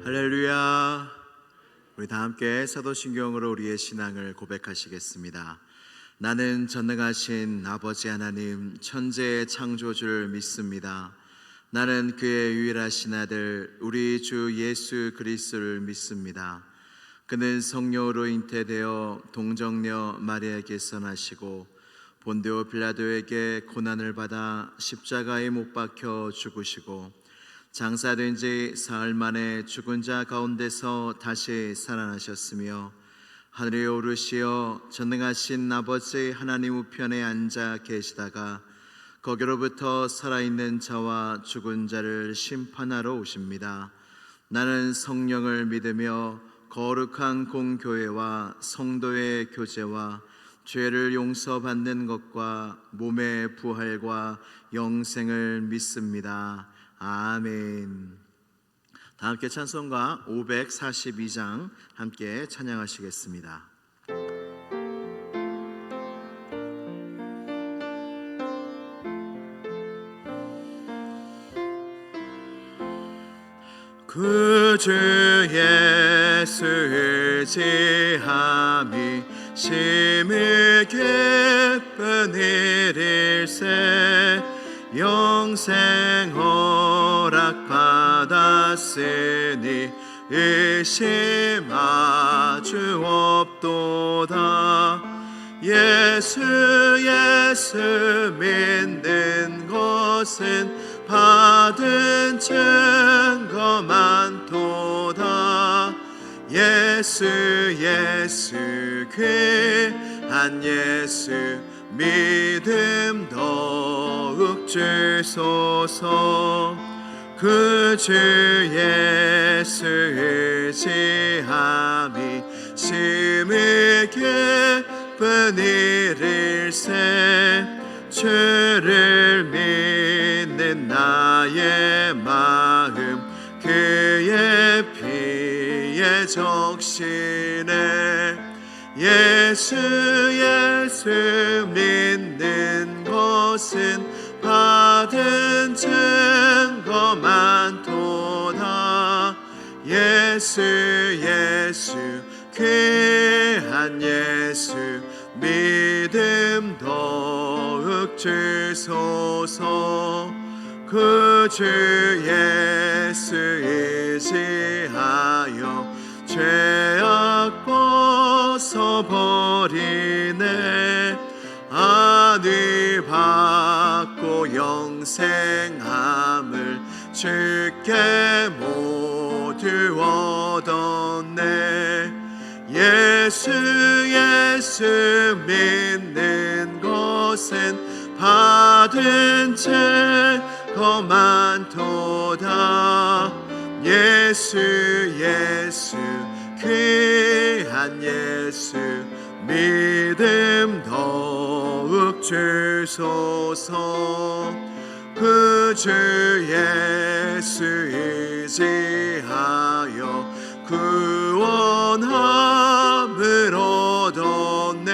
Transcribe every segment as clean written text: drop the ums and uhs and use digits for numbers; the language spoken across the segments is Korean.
할렐루야. 우리 다 함께 사도신경으로 우리의 신앙을 고백하시겠습니다. 나는 전능하신 아버지 하나님 천지의 창조주를 믿습니다. 나는 그의 유일하신 아들 우리 주 예수 그리스도를 믿습니다. 그는 성령으로 잉태되어 동정녀 마리아에게서 나시고 본디오 빌라도에게 고난을 받아 십자가에 못 박혀 죽으시고 장사된 지 사흘 만에 죽은 자 가운데서 다시 살아나셨으며 하늘에 오르시어 전능하신 아버지 하나님 우편에 앉아 계시다가 거기로부터 살아있는 자와 죽은 자를 심판하러 오십니다. 나는 성령을 믿으며 거룩한 공교회와 성도의 교제와 죄를 용서받는 것과 몸의 부활과 영생을 믿습니다. 아멘. 다 함께 찬송가 542장 함께 찬양하시겠습니다. 구주 예수 의지함이 심히 기쁜 일일세 영생 허락받았으니 의심하주 없도다. 예수 믿는 것은 받은 증거 많도다. 예수 귀한 예수 믿음 더욱 주소서. 구주 예수 의지함이 심히 기쁜 일일세 주를 믿는 나의 마음 그의 피에 적시네. 예수 믿는 것은 받은 증거 많도다. 예수 귀한 예수 믿음 더욱 주소서. 구주 예수 의지하여 죄악 벗어버리네. 안위 받고 영생함을 주께 모두 얻었네. 예수 믿는 것은 받은 증거 많도다. 예수 귀한 예수 믿음 더욱 주소서. 구주 예수 의지하여 구원함을 얻었네.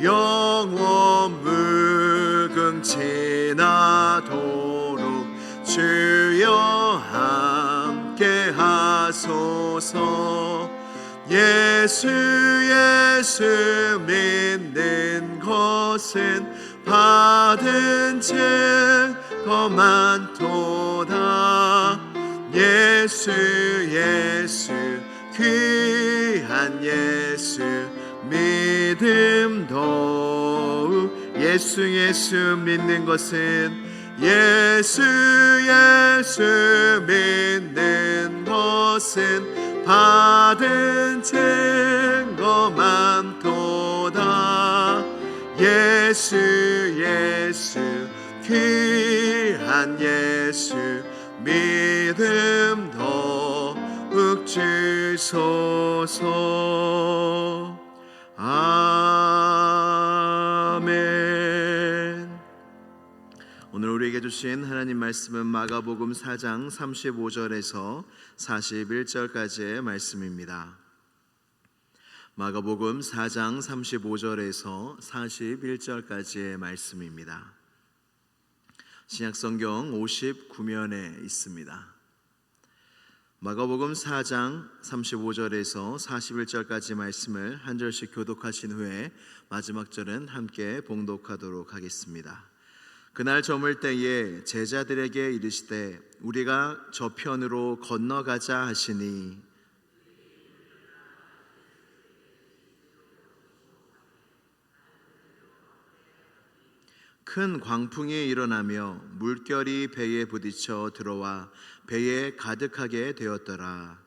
영원 무궁지나도록 주여 함께 하소서. 예수 믿는 것은 받은 증거 많도다. 예수 귀한 예수 믿음 더욱. 예수 믿는 것은 예수 믿는 것은 받은 증거 많도다. 예수 귀한 예수 믿음 더욱 주소서. 아멘. 오늘 우리에게 주신 하나님 말씀은 마가복음 4장 35절에서 41절까지의 말씀입니다. 마가복음 4장 35절에서 41절까지의 말씀입니다. 신약성경 59면에 있습니다. 마가복음 4장 35절에서 41절까지 말씀을 한 절씩 교독하신 후에 마지막 절은 함께 봉독하도록 하겠습니다. 그날 저물 때에 제자들에게 이르시되 우리가 저편으로 건너가자 하시니 큰 광풍이 일어나며 물결이 배에 부딪혀 들어와 배에 가득하게 되었더라.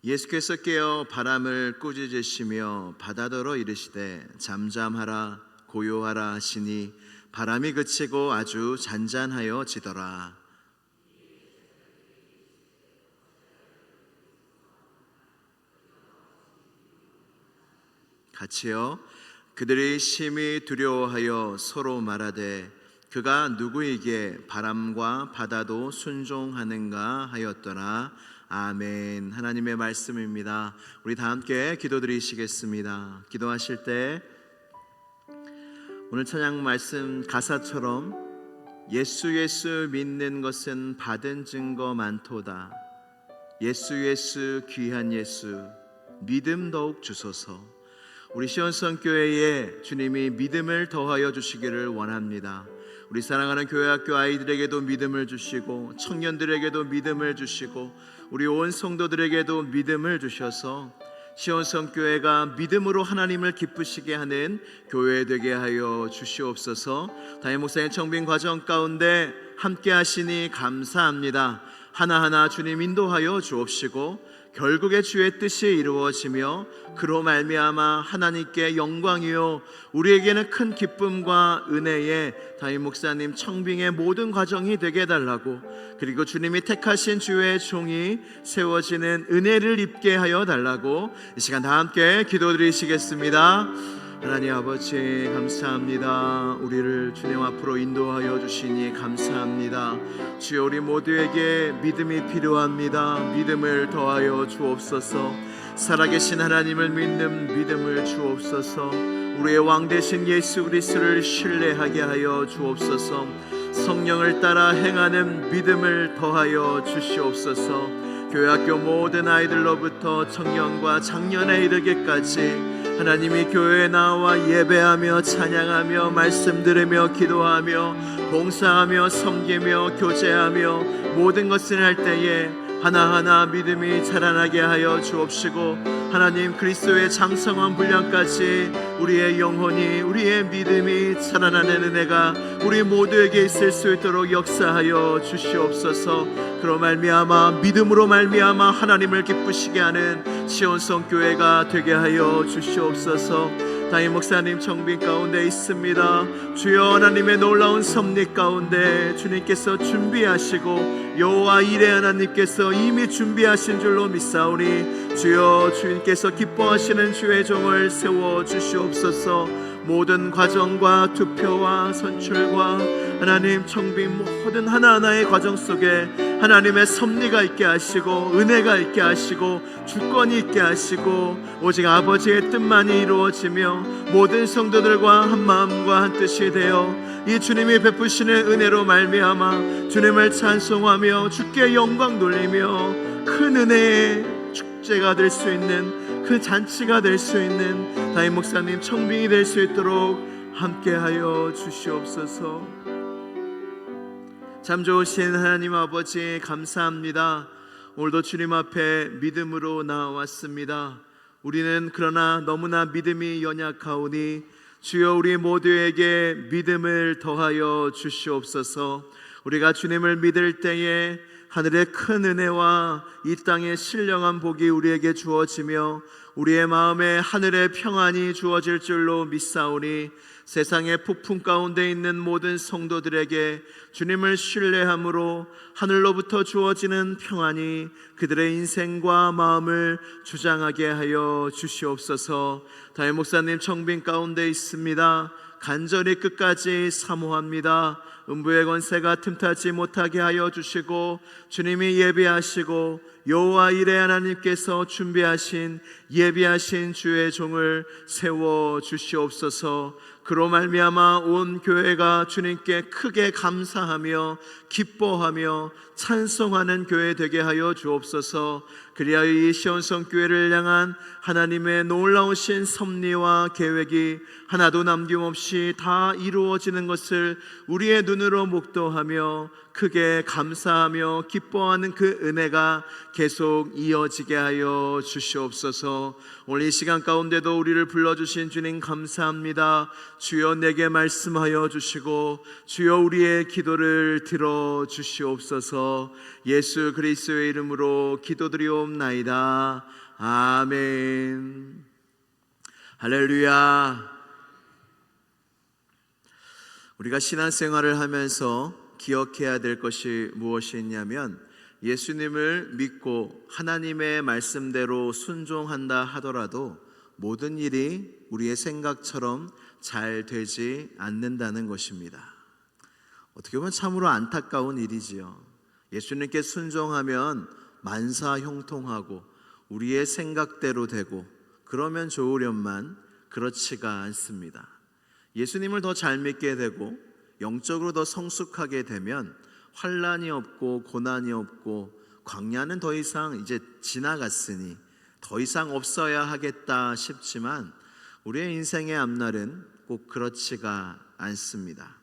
예수께서 깨어 바람을 꾸짖으시며 바다더러 이르시되 잠잠하라 고요하라 하시니 바람이 그치고 아주 잔잔하여 지더라. 같이요. 그들이 심히 두려워하여 서로 말하되 그가 누구에게 바람과 바다도 순종하는가 하였더라. 아멘. 하나님의 말씀입니다. 우리 다 함께 기도드리시겠습니다. 기도하실 때 오늘 찬양 말씀 가사처럼 예수 예수 믿는 것은 받은 증거 많도다. 예수 예수 귀한 예수 믿음 더욱 주소서. 우리 시온성교회에 주님이 믿음을 더하여 주시기를 원합니다. 우리 사랑하는 교회학교 아이들에게도 믿음을 주시고 청년들에게도 믿음을 주시고 우리 온 성도들에게도 믿음을 주셔서 시온성교회가 믿음으로 하나님을 기쁘시게 하는 교회 되게 하여 주시옵소서. 담임 목사님 청빙 과정 가운데 함께 하시니 감사합니다. 하나하나 주님 인도하여 주옵시고 결국에 주의 뜻이 이루어지며 그로 말미암아 하나님께 영광이요 우리에게는 큰 기쁨과 은혜의 담임 목사님 청빙의 모든 과정이 되게 해달라고, 그리고 주님이 택하신 주의 종이 세워지는 은혜를 입게 하여 달라고 이 시간 다 함께 기도드리시겠습니다. 하나님 아버지 감사합니다. 우리를 주님 앞으로 인도하여 주시니 감사합니다. 주여 우리 모두에게 믿음이 필요합니다. 믿음을 더하여 주옵소서. 살아계신 하나님을 믿는 믿음을 주옵소서. 우리의 왕 되신 예수 그리스도를 신뢰하게 하여 주옵소서. 성령을 따라 행하는 믿음을 더하여 주시옵소서. 교회학교 모든 아이들로부터 청년과 장년에 이르기까지 하나님이 교회에 나와 예배하며 찬양하며 말씀 들으며 기도하며 봉사하며 섬기며 교제하며 모든 것을 할 때에 하나하나 믿음이 자라나게 하여 주옵시고 하나님 그리스도의 장성한 분량까지 우리의 영혼이 우리의 믿음이 자라나는 은혜가 우리 모두에게 있을 수 있도록 역사하여 주시옵소서. 그로 말미암아 믿음으로 말미암아 하나님을 기쁘시게 하는 시온성 교회가 되게 하여 주시옵소서. 담임 목사님 청빙 가운데 있습니다. 주여 하나님의 놀라운 섭리 가운데 주님께서 준비하시고 여호와 이레 하나님께서 이미 준비하신 줄로 믿사오니 주여 주님께서 기뻐하시는 주의 종을 세워 주시옵소서. 모든 과정과 투표와 선출과 하나님 청빙 모든 하나하나의 과정 속에 하나님의 섭리가 있게 하시고 은혜가 있게 하시고 주권이 있게 하시고 오직 아버지의 뜻만이 이루어지며 모든 성도들과 한 마음과 한 뜻이 되어 이 주님이 베푸시는 은혜로 말미암아 주님을 찬송하며 주께 영광 돌리며 큰 은혜의 축제가 될 수 있는 그 잔치가 될 수 있는 담임 목사님 청빙이 될 수 있도록 함께하여 주시옵소서. 참 좋으신 하나님 아버지 감사합니다. 오늘도 주님 앞에 믿음으로 나왔습니다. 우리는 그러나 너무나 믿음이 연약하오니 주여 우리 모두에게 믿음을 더하여 주시옵소서. 우리가 주님을 믿을 때에 하늘의 큰 은혜와 이 땅의 신령한 복이 우리에게 주어지며 우리의 마음에 하늘의 평안이 주어질 줄로 믿사오니 세상의 폭풍 가운데 있는 모든 성도들에게 주님을 신뢰함으로 하늘로부터 주어지는 평안이 그들의 인생과 마음을 주장하게 하여 주시옵소서. 다혜 목사님 청빈 가운데 있습니다. 간절히 끝까지 사모합니다. 음부의 권세가 틈타지 못하게 하여 주시고 주님이 예비하시고 여호와 이레 하나님께서 준비하신 예비하신 주의 종을 세워 주시옵소서. 그로 말미암아 온 교회가 주님께 크게 감사하며 기뻐하며 찬송하는 교회 되게 하여 주옵소서. 그리하여 이 시온성 교회를 향한 하나님의 놀라우신 섭리와 계획이 하나도 남김없이 다 이루어지는 것을 우리의 눈으로 목도하며 크게 감사하며 기뻐하는 그 은혜가 계속 이어지게 하여 주시옵소서. 오늘 이 시간 가운데도 우리를 불러주신 주님 감사합니다. 주여 내게 말씀하여 주시고 주여 우리의 기도를 들어주시옵소서. 예수 그리스도의 이름으로 기도드리옵나이다. 아멘. 할렐루야. 우리가 신앙생활을 하면서 기억해야 될 것이 무엇이 있냐면, 예수님을 믿고 하나님의 말씀대로 순종한다 하더라도 모든 일이 우리의 생각처럼 잘 되지 않는다는 것입니다. 어떻게 보면 참으로 안타까운 일이지요. 예수님께 순종하면 만사형통하고 우리의 생각대로 되고 그러면 좋으련만 그렇지가 않습니다. 예수님을 더 잘 믿게 되고 영적으로 더 성숙하게 되면 환난이 없고 고난이 없고 광야는 더 이상 이제 지나갔으니 더 이상 없어야 하겠다 싶지만 우리의 인생의 앞날은 꼭 그렇지가 않습니다.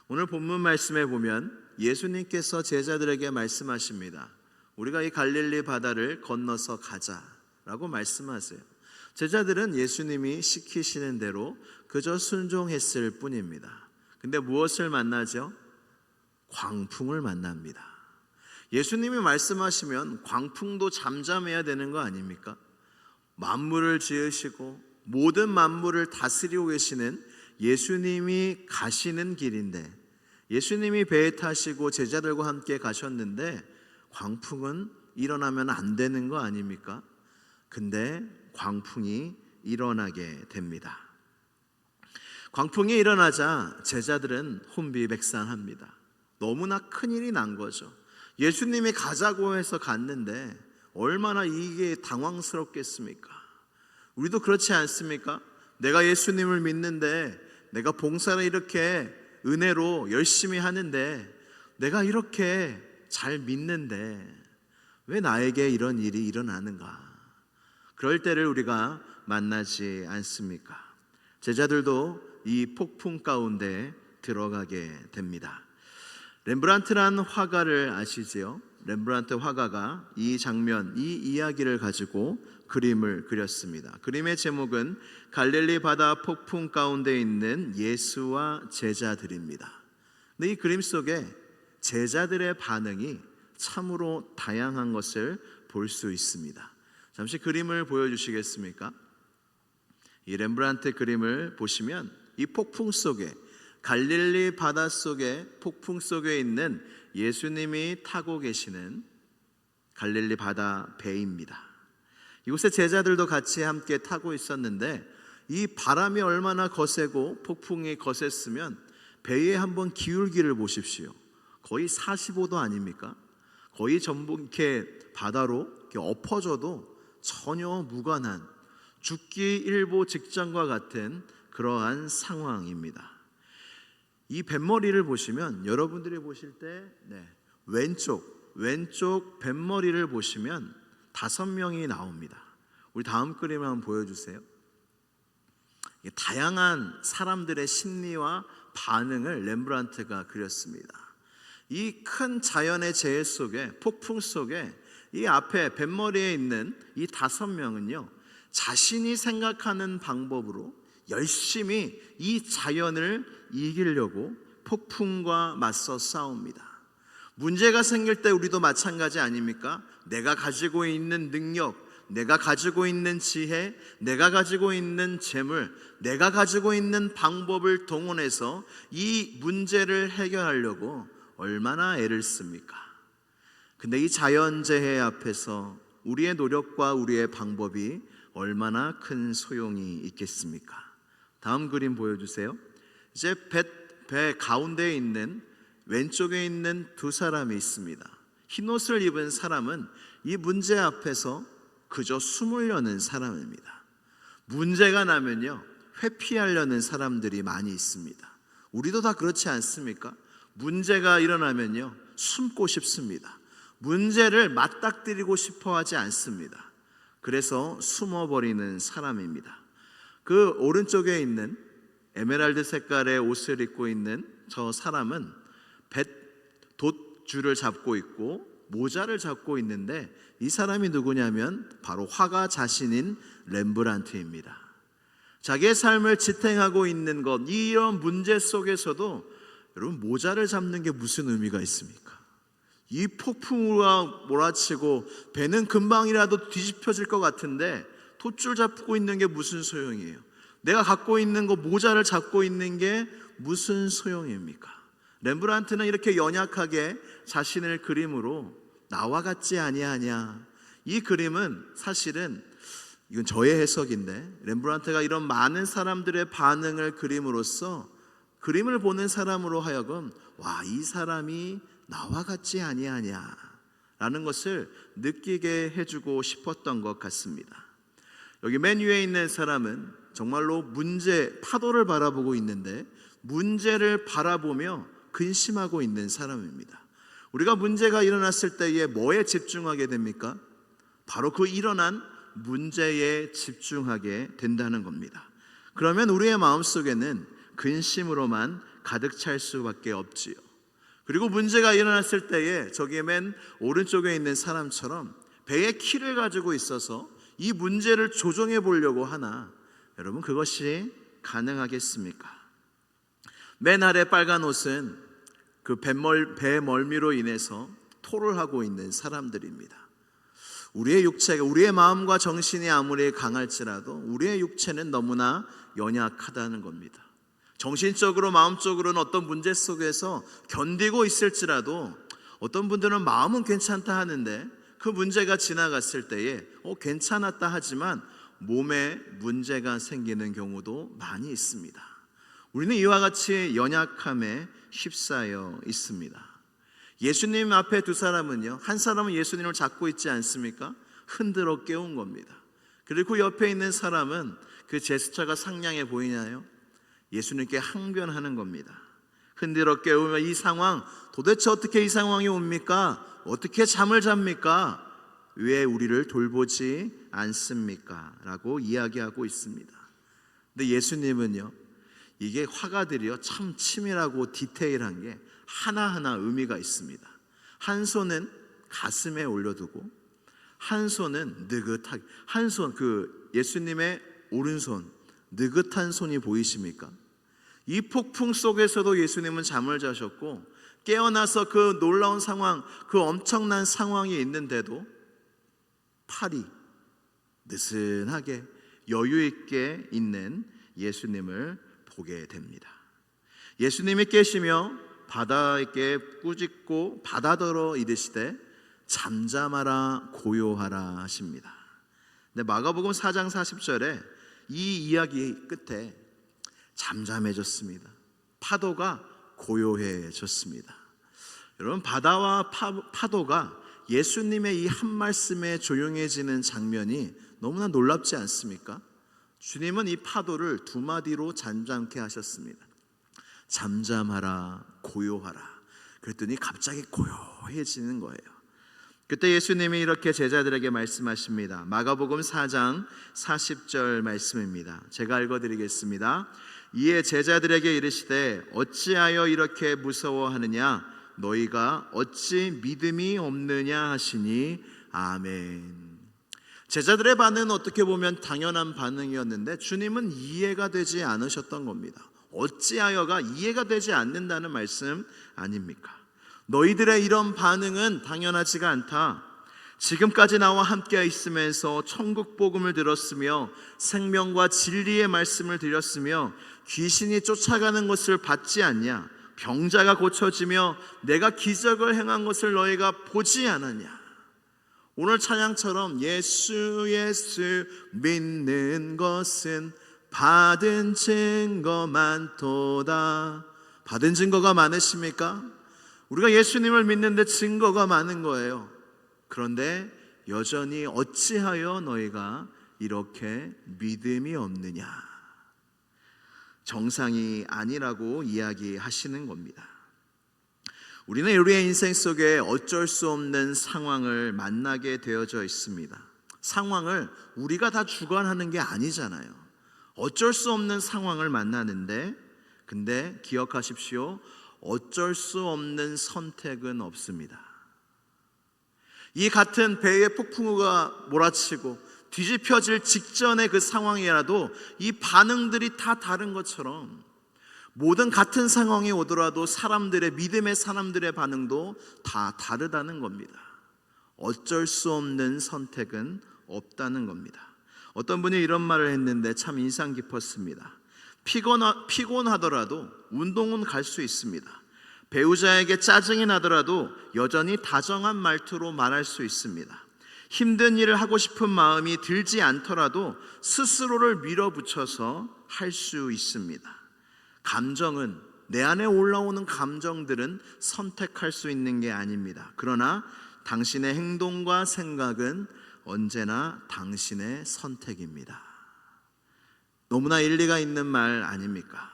오늘 본문 말씀에 보면 예수님께서 제자들에게 말씀하십니다. 우리가 이 갈릴리 바다를 건너서 가자라고 말씀하세요. 제자들은 예수님이 시키시는 대로 그저 순종했을 뿐입니다. 근데 무엇을 만나죠? 광풍을 만납니다. 예수님이 말씀하시면 광풍도 잠잠해야 되는 거 아닙니까? 만물을 지으시고 모든 만물을 다스리고 계시는 예수님이 가시는 길인데, 예수님이 배에 타시고 제자들과 함께 가셨는데 광풍은 일어나면 안 되는 거 아닙니까? 근데 광풍이 일어나게 됩니다. 광풍이 일어나자 제자들은 혼비백산합니다. 너무나 큰일이 난 거죠. 예수님이 가자고 해서 갔는데 얼마나 이게 당황스럽겠습니까? 우리도 그렇지 않습니까? 내가 예수님을 믿는데, 내가 봉사를 이렇게 은혜로 열심히 하는데, 내가 이렇게 잘 믿는데 왜 나에게 이런 일이 일어나는가? 그럴 때를 우리가 만나지 않습니까? 제자들도 이 폭풍 가운데 들어가게 됩니다. 렘브란트란 화가를 아시지요? 렘브란트 화가가 이 장면, 이 이야기를 가지고 그림을 그렸습니다. 그림의 제목은 갈릴리 바다 폭풍 가운데 있는 예수와 제자들입니다. 근데 이 그림 속에 제자들의 반응이 참으로 다양한 것을 볼 수 있습니다. 잠시 그림을 보여주시겠습니까? 이 렘브란트 그림을 보시면 이 폭풍 속에, 갈릴리 바다 속에, 폭풍 속에 있는 예수님이 타고 계시는 갈릴리 바다 배입니다. 이곳에 제자들도 같이 함께 타고 있었는데 이 바람이 얼마나 거세고 폭풍이 거셌으면 배에 한번 기울기를 보십시오. 거의 45도 아닙니까? 거의 전부 이렇게 바다로 이렇게 엎어져도 전혀 무관한, 죽기 일보 직전과 같은 그러한 상황입니다. 이 뱃머리를 보시면, 여러분들이 보실 때 왼쪽 뱃머리를 보시면 5명이 나옵니다. 우리 다음 그림을 한번 보여주세요. 다양한 사람들의 심리와 반응을 렘브란트가 그렸습니다. 이 큰 자연의 재해 속에, 폭풍 속에 이 앞에 뱃머리에 있는 이 5명은요, 자신이 생각하는 방법으로 열심히 이 자연을 이기려고 폭풍과 맞서 싸웁니다. 문제가 생길 때 우리도 마찬가지 아닙니까? 내가 가지고 있는 능력, 내가 가지고 있는 지혜, 내가 가지고 있는 재물, 내가 가지고 있는 방법을 동원해서 이 문제를 해결하려고 얼마나 애를 씁니까? 근데 이 자연재해 앞에서 우리의 노력과 우리의 방법이 얼마나 큰 소용이 있겠습니까? 다음 그림 보여주세요. 이제 배 가운데에 있는 왼쪽에 있는 두 사람이 있습니다. 흰옷을 입은 사람은 이 문제 앞에서 그저 숨으려는 사람입니다. 문제가 나면요, 회피하려는 사람들이 많이 있습니다. 우리도 다 그렇지 않습니까? 문제가 일어나면요, 숨고 싶습니다. 문제를 맞닥뜨리고 싶어 하지 않습니다. 그래서 숨어버리는 사람입니다. 그 오른쪽에 있는 에메랄드 색깔의 옷을 입고 있는 저 사람은 돛줄을 잡고 있고 모자를 잡고 있는데, 이 사람이 누구냐면 바로 화가 자신인 렘브란트입니다. 자기의 삶을 지탱하고 있는 것, 이런 문제 속에서도 여러분, 모자를 잡는 게 무슨 의미가 있습니까? 이 폭풍우가 몰아치고 배는 금방이라도 뒤집혀질 것 같은데 돛줄 잡고 있는 게 무슨 소용이에요? 내가 갖고 있는 거, 모자를 잡고 있는 게 무슨 소용입니까? 렘브란트는 이렇게 연약하게 자신을 그림으로 나와 같지 아니하냐. 이 그림은 사실은, 이건 저의 해석인데, 렘브란트가 이런 많은 사람들의 반응을 그림으로써 그림을 보는 사람으로 하여금 와, 이 사람이 나와 같지 아니하냐 라는 것을 느끼게 해주고 싶었던 것 같습니다. 여기 맨 위에 있는 사람은 정말로 파도를 바라보고 있는데 문제를 바라보며 근심하고 있는 사람입니다. 우리가 문제가 일어났을 때에 뭐에 집중하게 됩니까? 바로 그 일어난 문제에 집중하게 된다는 겁니다. 그러면 우리의 마음속에는 근심으로만 가득 찰 수밖에 없지요. 그리고 문제가 일어났을 때에 저기 맨 오른쪽에 있는 사람처럼 배의 키를 가지고 있어서 이 문제를 조정해 보려고 하나, 여러분, 그것이 가능하겠습니까? 맨 아래 빨간 옷은 그 배 멀미로 인해서 토를 하고 있는 사람들입니다. 우리의 육체가, 우리의 마음과 정신이 아무리 강할지라도 우리의 육체는 너무나 연약하다는 겁니다. 정신적으로, 마음적으로는 어떤 문제 속에서 견디고 있을지라도 어떤 분들은 마음은 괜찮다 하는데 그 문제가 지나갔을 때에 괜찮았다 하지만 몸에 문제가 생기는 경우도 많이 있습니다. 우리는 이와 같이 연약함에 휩싸여 있습니다. 예수님 앞에 두 사람은요, 한 사람은 예수님을 잡고 있지 않습니까? 흔들어 깨운 겁니다. 그리고 옆에 있는 사람은 그 제스처가 상냥해 보이나요? 예수님께 항변하는 겁니다. 흔들어 깨우며 이 상황, 도대체 어떻게 이 상황이 옵니까? 어떻게 잠을 잡니까? 왜 우리를 돌보지 않습니까? 라고 이야기하고 있습니다. 근데 예수님은요, 이게 화가들이요, 참 치밀하고 디테일한 게 하나하나 의미가 있습니다. 한 손은 가슴에 올려두고 한 손은 느긋하게, 한 손, 예수님의 오른손, 느긋한 손이 보이십니까? 이 폭풍 속에서도 예수님은 잠을 자셨고 깨어나서 그 놀라운 상황, 그 엄청난 상황이 있는데도 팔이 느슨하게 여유 있게 있는 예수님을 보게 됩니다. 예수님이 깨시며 바다에게 꾸짖고 바다더러 이르시되 잠잠하라 고요하라 하십니다. 근데 마가복음 4장 40절에 이 이야기 끝에 잠잠해졌습니다. 파도가 고요해졌습니다. 여러분, 바다와 파도가 예수님의 이 한 말씀에 조용해지는 장면이 너무나 놀랍지 않습니까? 주님은 이 파도를 두 마디로 잠잠케 하셨습니다. 잠잠하라 고요하라. 그랬더니 갑자기 고요해지는 거예요. 그때 예수님이 이렇게 제자들에게 말씀하십니다. 마가복음 4장 40절 말씀입니다. 제가 읽어드리겠습니다. 이에 제자들에게 이르시되 어찌하여 이렇게 무서워하느냐? 너희가 어찌 믿음이 없느냐 하시니 아멘. 제자들의 반응은 어떻게 보면 당연한 반응이었는데 주님은 이해가 되지 않으셨던 겁니다. 어찌하여가 이해가 되지 않는다는 말씀 아닙니까? 너희들의 이런 반응은 당연하지가 않다. 지금까지 나와 함께 있으면서 천국 복음을 들었으며 생명과 진리의 말씀을 드렸으며 귀신이 쫓아가는 것을 봤지 않냐? 병자가 고쳐지며 내가 기적을 행한 것을 너희가 보지 않았냐? 오늘 찬양처럼 예수 예수 믿는 것은 받은 증거 많도다. 받은 증거가 많으십니까? 우리가 예수님을 믿는데 증거가 많은 거예요. 그런데 여전히 어찌하여 너희가 이렇게 믿음이 없느냐? 정상이 아니라고 이야기하시는 겁니다. 우리는 우리의 인생 속에 어쩔 수 없는 상황을 만나게 되어져 있습니다. 상황을 우리가 다 주관하는 게 아니잖아요. 어쩔 수 없는 상황을 만나는데, 근데 기억하십시오. 어쩔 수 없는 선택은 없습니다. 이 같은 배에 폭풍우가 몰아치고 뒤집혀질 직전의 그 상황이라도 이 반응들이 다 다른 것처럼 모든 같은 상황이 오더라도 사람들의 믿음의 사람들의 반응도 다 다르다는 겁니다. 어쩔 수 없는 선택은 없다는 겁니다. 어떤 분이 이런 말을 했는데 참 인상 깊었습니다. 피곤하더라도 운동은 갈 수 있습니다. 배우자에게 짜증이 나더라도 여전히 다정한 말투로 말할 수 있습니다. 힘든 일을 하고 싶은 마음이 들지 않더라도 스스로를 밀어붙여서 할 수 있습니다. 감정은, 내 안에 올라오는 감정들은 선택할 수 있는 게 아닙니다. 그러나 당신의 행동과 생각은 언제나 당신의 선택입니다. 너무나 일리가 있는 말 아닙니까?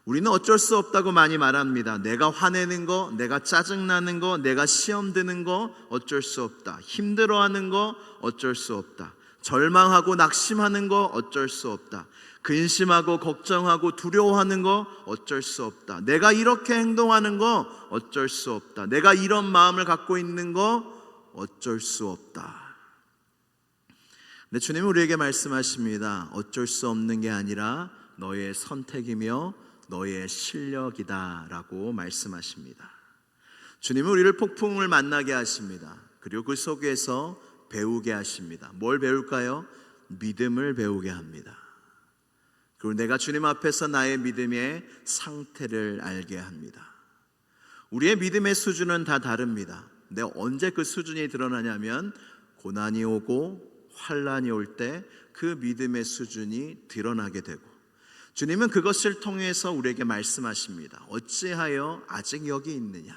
우리는 어쩔 수 없다고 많이 말합니다. 내가 화내는 거, 내가 짜증나는 거, 내가 시험 드는 거 어쩔 수 없다. 힘들어하는 거 어쩔 수 없다. 절망하고 낙심하는 거 어쩔 수 없다. 근심하고 걱정하고 두려워하는 거 어쩔 수 없다. 내가 이렇게 행동하는 거 어쩔 수 없다. 내가 이런 마음을 갖고 있는 거 어쩔 수 없다. 근데 주님은 우리에게 말씀하십니다. 어쩔 수 없는 게 아니라 너의 선택이며 너의 실력이다 라고 말씀하십니다. 주님은 우리를 폭풍을 만나게 하십니다. 그리고 그 속에서 배우게 하십니다. 뭘 배울까요? 믿음을 배우게 합니다. 그리고 내가 주님 앞에서 나의 믿음의 상태를 알게 합니다. 우리의 믿음의 수준은 다 다릅니다. 근데 언제 그 수준이 드러나냐면 고난이 오고 환난이 올 때 그 믿음의 수준이 드러나게 되고, 주님은 그것을 통해서 우리에게 말씀하십니다. 어찌하여 아직 여기 있느냐?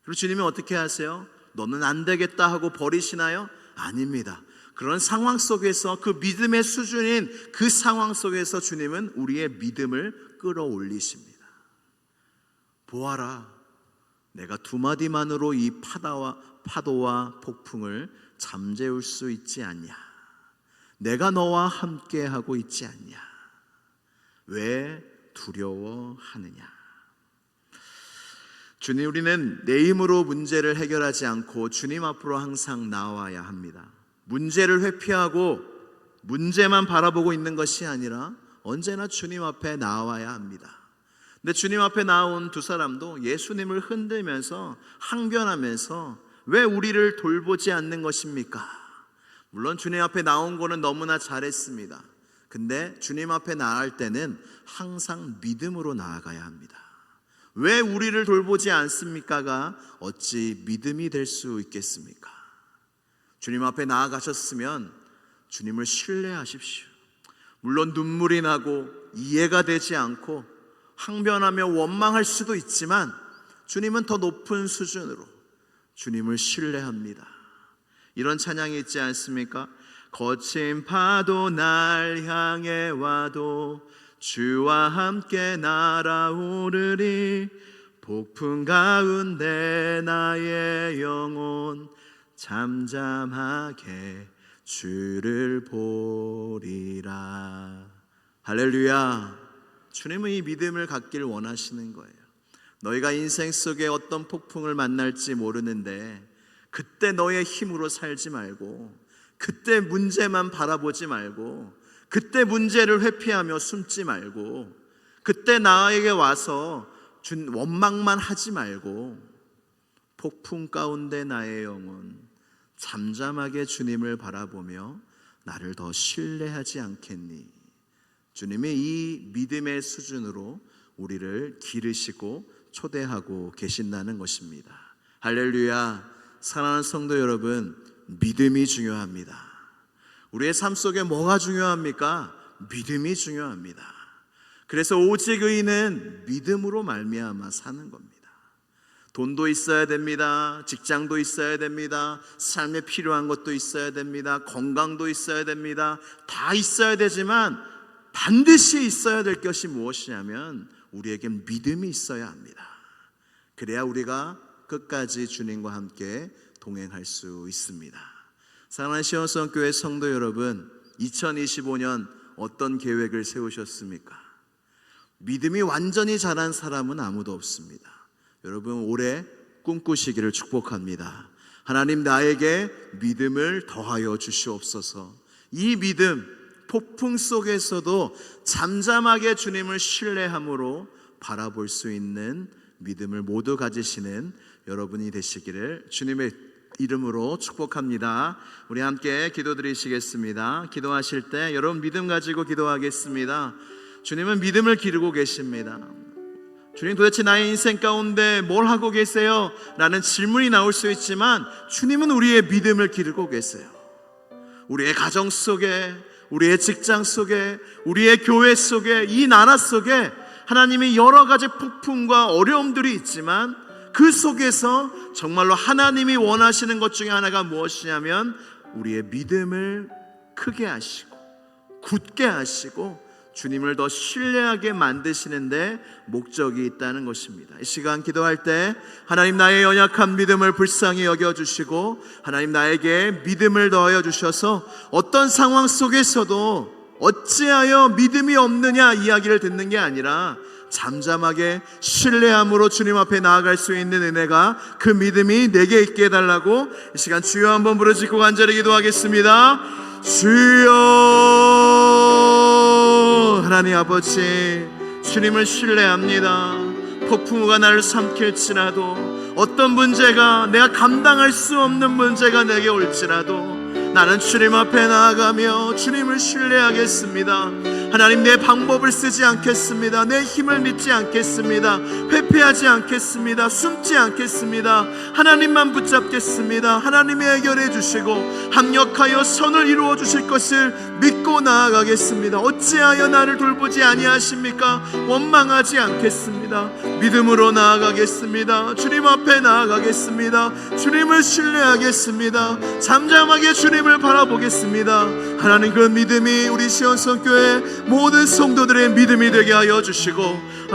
그리고 주님은 어떻게 하세요? 너는 안 되겠다 하고 버리시나요? 아닙니다. 그런 상황 속에서, 그 믿음의 수준인 그 상황 속에서 주님은 우리의 믿음을 끌어올리십니다. 보아라, 내가 두 마디만으로 이 파도와 폭풍을 잠재울 수 있지 않냐? 내가 너와 함께하고 있지 않냐? 왜 두려워하느냐? 주님, 우리는 내 힘으로 문제를 해결하지 않고 주님 앞으로 항상 나와야 합니다. 문제를 회피하고 문제만 바라보고 있는 것이 아니라 언제나 주님 앞에 나와야 합니다. 근데 주님 앞에 나온 두 사람도 예수님을 흔들면서 항변하면서 왜 우리를 돌보지 않는 것입니까? 물론 주님 앞에 나온 거는 너무나 잘했습니다. 근데 주님 앞에 나아갈 때는 항상 믿음으로 나아가야 합니다. 왜 우리를 돌보지 않습니까가 어찌 믿음이 될 수 있겠습니까? 주님 앞에 나아가셨으면 주님을 신뢰하십시오. 물론 눈물이 나고 이해가 되지 않고 항변하며 원망할 수도 있지만 주님은 더 높은 수준으로 주님을 신뢰합니다. 이런 찬양이 있지 않습니까? 거친 파도 날 향해 와도 주와 함께 날아오르리. 폭풍 가운데 나의 영혼 잠잠하게 주를 보리라. 할렐루야. 주님은 이 믿음을 갖길 원하시는 거예요. 너희가 인생 속에 어떤 폭풍을 만날지 모르는데 그때 너의 힘으로 살지 말고, 그때 문제만 바라보지 말고, 그때 문제를 회피하며 숨지 말고, 그때 나에게 와서 원망만 하지 말고, 폭풍 가운데 나의 영혼 잠잠하게 주님을 바라보며 나를 더 신뢰하지 않겠니? 주님이 이 믿음의 수준으로 우리를 기르시고 초대하고 계신다는 것입니다. 할렐루야. 사랑하는 성도 여러분, 믿음이 중요합니다. 우리의 삶 속에 뭐가 중요합니까? 믿음이 중요합니다. 그래서 오직 의인은 믿음으로 말미암아 사는 겁니다. 돈도 있어야 됩니다. 직장도 있어야 됩니다. 삶에 필요한 것도 있어야 됩니다. 건강도 있어야 됩니다. 다 있어야 되지만 반드시 있어야 될 것이 무엇이냐면 우리에겐 믿음이 있어야 합니다. 그래야 우리가 끝까지 주님과 함께 동행할 수 있습니다. 사랑하는 시온성교회 성도 여러분, 2025년 어떤 계획을 세우셨습니까? 믿음이 완전히 자란 사람은 아무도 없습니다. 여러분, 올해 꿈꾸시기를 축복합니다. 하나님, 나에게 믿음을 더하여 주시옵소서. 이 믿음, 폭풍 속에서도 잠잠하게 주님을 신뢰함으로 바라볼 수 있는 믿음을 모두 가지시는 여러분이 되시기를 주님의 이름으로 축복합니다. 우리 함께 기도드리시겠습니다. 기도하실 때 여러분 믿음 가지고 기도하겠습니다. 주님은 믿음을 기르고 계십니다. 주님, 도대체 나의 인생 가운데 뭘 하고 계세요? 라는 질문이 나올 수 있지만 주님은 우리의 믿음을 기르고 계세요. 우리의 가정 속에, 우리의 직장 속에, 우리의 교회 속에, 이 나라 속에 하나님이 여러 가지 폭풍과 어려움들이 있지만 그 속에서 정말로 하나님이 원하시는 것 중에 하나가 무엇이냐면 우리의 믿음을 크게 하시고 굳게 하시고 주님을 더 신뢰하게 만드시는데 목적이 있다는 것입니다. 이 시간 기도할 때 하나님, 나의 연약한 믿음을 불쌍히 여겨주시고 하나님, 나에게 믿음을 더하여 주셔서 어떤 상황 속에서도 어찌하여 믿음이 없느냐 이야기를 듣는 게 아니라 잠잠하게 신뢰함으로 주님 앞에 나아갈 수 있는 은혜가, 그 믿음이 내게 있게 해달라고 이 시간 주여 한번 부르짖고 간절히 기도하겠습니다. 주여. 하나님 아버지, 주님을 신뢰합니다. 폭풍우가 나를 삼킬지라도, 어떤 문제가, 내가 감당할 수 없는 문제가 내게 올지라도 나는 주님 앞에 나아가며 주님을 신뢰하겠습니다. 하나님, 내 방법을 쓰지 않겠습니다. 내 힘을 믿지 않겠습니다. 회피하지 않겠습니다. 숨지 않겠습니다. 하나님만 붙잡겠습니다. 하나님이 해결해 주시고 합력하여 선을 이루어 주실 것을 믿고 나아가겠습니다. 어찌하여 나를 돌보지 아니하십니까? 원망하지 않겠습니다. 믿음으로 나아가겠습니다. 주님 앞에 나아가겠습니다. 주님을 신뢰하겠습니다. 잠잠하게 주님을 바라보겠습니다. 하나님, 그 믿음이 우리 시온성교회 모든 성도들의 믿음이 되게 하여 주시고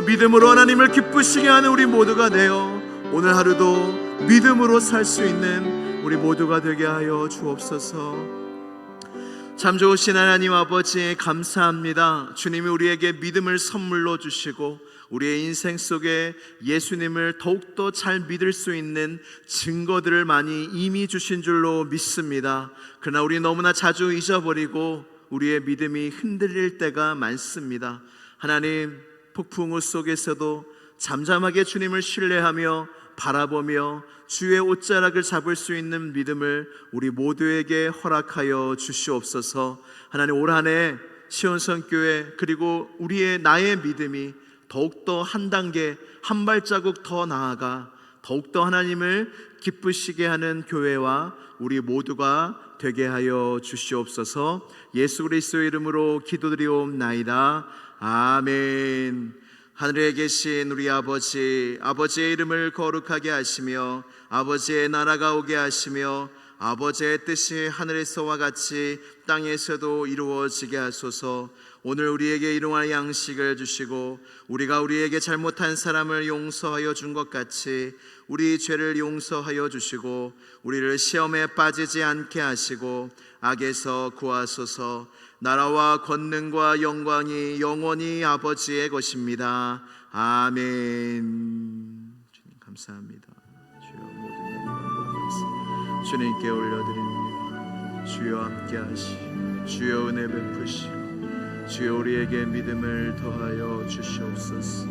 믿음으로 하나님을 기쁘시게 하는 우리 모두가 되어 오늘 하루도 믿음으로 살 수 있는 우리 모두가 되게 하여 주옵소서. 참 좋으신 하나님 아버지, 감사합니다. 주님이 우리에게 믿음을 선물로 주시고 우리의 인생 속에 예수님을 더욱더 잘 믿을 수 있는 증거들을 많이 이미 주신 줄로 믿습니다. 그러나 우리 너무나 자주 잊어버리고 우리의 믿음이 흔들릴 때가 많습니다. 하나님, 폭풍우 속에서도 잠잠하게 주님을 신뢰하며 바라보며 주의 옷자락을 잡을 수 있는 믿음을 우리 모두에게 허락하여 주시옵소서. 하나님, 올 한 해 시온성교회 그리고 나의 믿음이 더욱더 한 단계 한 발자국 더 나아가 더욱더 하나님을 기쁘시게 하는 교회와 우리 모두가 되게 하여 주시옵소서. 예수 그리스도의 이름으로 기도드리옵나이다. 아멘. 하늘에 계신 우리 아버지, 아버지의 이름을 거룩하게 하시며 아버지의 나라가 오게 하시며 아버지의 뜻이 하늘에서와 같이 땅에서도 이루어지게 하소서. 오늘 우리에게 일용할 양식을 주시고 우리가 우리에게 잘못한 사람을 용서하여 준 것 같이 우리 죄를 용서하여 주시고 우리를 시험에 빠지지 않게 하시고 악에서 구하소서. 나라와 권능과 영광이 영원히 아버지의 것입니다. 아멘. 주님 감사합니다. 주여, 모든 영광과 주님께 올려드립니다. 주여 함께 하시고 주여 은혜 베푸시고 주여 우리에게 믿음을 더하여 주시옵소서.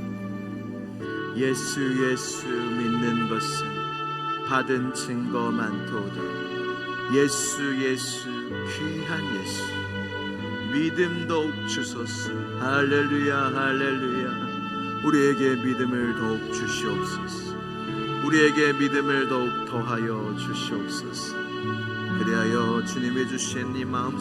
예수 믿는 것은 받은 증거 많도다. 예수 예수 귀한 예수 믿음 더욱 주소서. 할렐루야 할렐루야. 우리에게 믿음을 더욱 주시옵소서. 우리에게 믿음을 더욱 더하여 주시옵소서. 그리하여 주님이 주신 이 마음